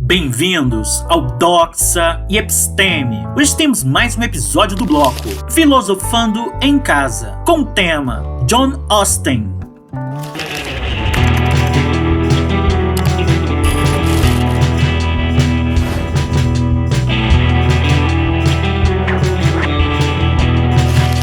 Bem-vindos ao Doxa e Episteme. Hoje temos mais um episódio do bloco Filosofando em Casa, com o tema John Austin.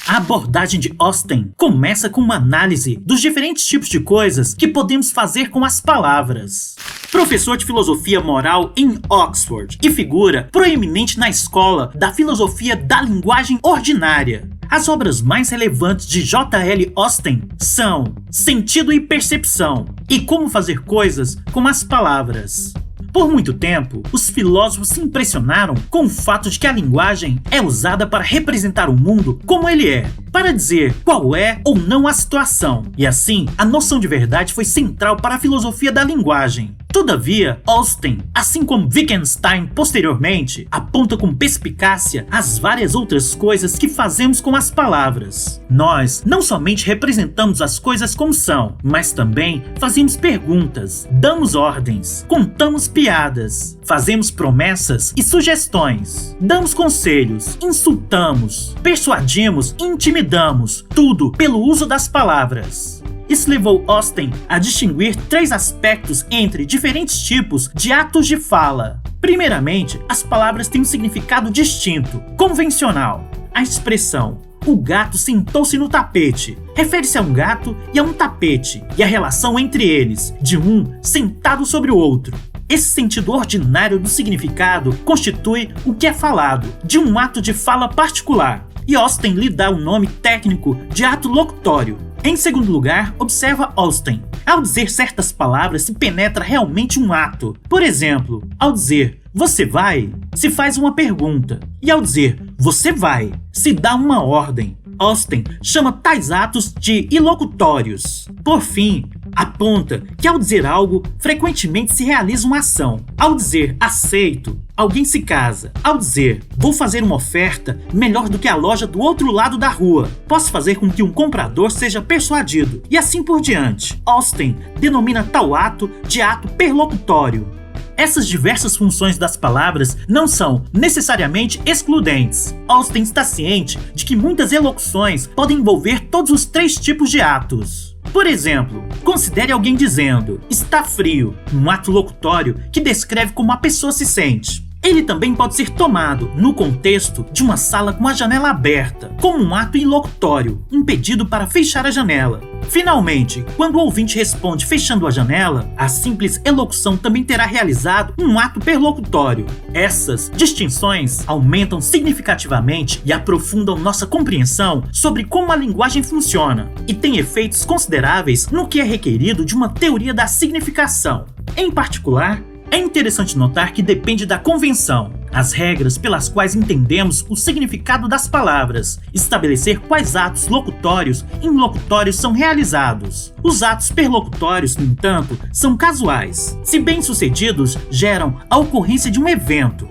A abordagem de Austin começa com uma análise dos diferentes tipos de coisas que podemos fazer com as palavras. Professor de filosofia moral em Oxford e figura proeminente na escola da filosofia da linguagem ordinária. As obras mais relevantes de J.L. Austin são Sentido e Percepção e Como Fazer Coisas com as Palavras. Por muito tempo, os filósofos se impressionaram com o fato de que a linguagem é usada para representar o mundo como ele é, para dizer qual é ou não a situação, e assim, a noção de verdade foi central para a filosofia da linguagem. Todavia, Austin, assim como Wittgenstein posteriormente, aponta com perspicácia as várias outras coisas que fazemos com as palavras. Nós não somente representamos as coisas como são, mas também fazemos perguntas, damos ordens, contamos piadas, fazemos promessas e sugestões, damos conselhos, insultamos, persuadimos e intimidamos, tudo pelo uso das palavras. Isso levou Austin a distinguir três aspectos entre diferentes tipos de atos de fala. Primeiramente, as palavras têm um significado distinto, convencional. A expressão "o gato sentou-se no tapete" refere-se a um gato e a um tapete, e a relação entre eles, de um sentado sobre o outro. Esse sentido ordinário do significado constitui o que é falado, de um ato de fala particular, e Austin lhe dá o nome técnico de ato locutório. Em segundo lugar, observa Austin. Ao dizer certas palavras, se penetra realmente um ato. Por exemplo, ao dizer "você vai", se faz uma pergunta. E ao dizer "você vai", se dá uma ordem. Austin chama tais atos de ilocutórios. Por fim, aponta que ao dizer algo, frequentemente se realiza uma ação. Ao dizer "aceito", alguém se casa. Ao dizer "vou fazer uma oferta melhor do que a loja do outro lado da rua", posso fazer com que um comprador seja persuadido, e assim por diante. Austin denomina tal ato de ato perlocutório. Essas diversas funções das palavras não são necessariamente excludentes. Austin está ciente de que muitas elocuções podem envolver todos os três tipos de atos. Por exemplo, considere alguém dizendo "está frio", um ato locutório que descreve como a pessoa se sente. Ele também pode ser tomado no contexto de uma sala com a janela aberta, como um ato ilocutório, um pedido para fechar a janela. Finalmente, quando o ouvinte responde fechando a janela, a simples elocução também terá realizado um ato perlocutório. Essas distinções aumentam significativamente e aprofundam nossa compreensão sobre como a linguagem funciona e têm efeitos consideráveis no que é requerido de uma teoria da significação. Em particular, é interessante notar que depende da convenção, as regras pelas quais entendemos o significado das palavras, estabelecer quais atos locutórios e inlocutórios são realizados. Os atos perlocutórios, no entanto, são casuais. Se bem-sucedidos, geram a ocorrência de um evento.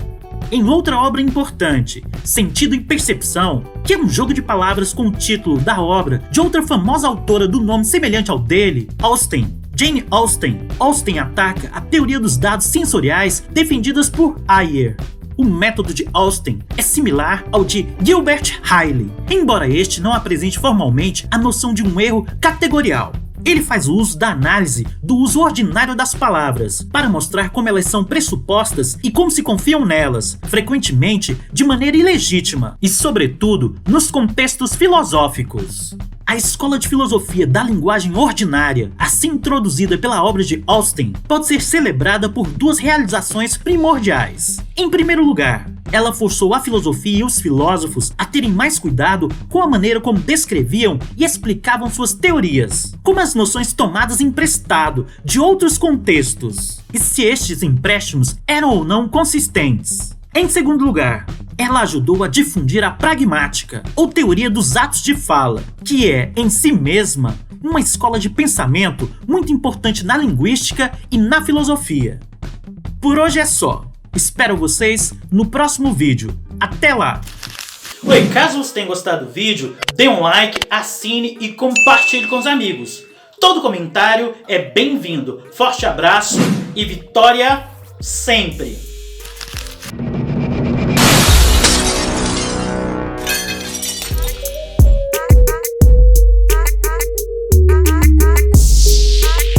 Em outra obra importante, Sentido e Percepção, que é um jogo de palavras com o título da obra de outra famosa autora do nome semelhante ao dele, Jane Austen, Austin ataca a teoria dos dados sensoriais defendidas por Ayer. O método de Austin é similar ao de Gilbert Ryle, embora este não apresente formalmente a noção de um erro categorial. Ele faz uso da análise do uso ordinário das palavras, para mostrar como elas são pressupostas e como se confiam nelas, frequentemente de maneira ilegítima, e sobretudo nos contextos filosóficos. A escola de filosofia da linguagem ordinária, assim introduzida pela obra de Austin, pode ser celebrada por duas realizações primordiais. Em primeiro lugar, ela forçou a filosofia e os filósofos a terem mais cuidado com a maneira como descreviam e explicavam suas teorias, como as noções tomadas emprestado de outros contextos, e se estes empréstimos eram ou não consistentes. Em segundo lugar, ela ajudou a difundir a pragmática, ou teoria dos atos de fala, que é, em si mesma, uma escola de pensamento muito importante na linguística e na filosofia. Por hoje é só. Espero vocês no próximo vídeo. Até lá! Oi, caso você tenha gostado do vídeo, dê um like, assine e compartilhe com os amigos. Todo comentário é bem-vindo. Forte abraço e vitória! sempre.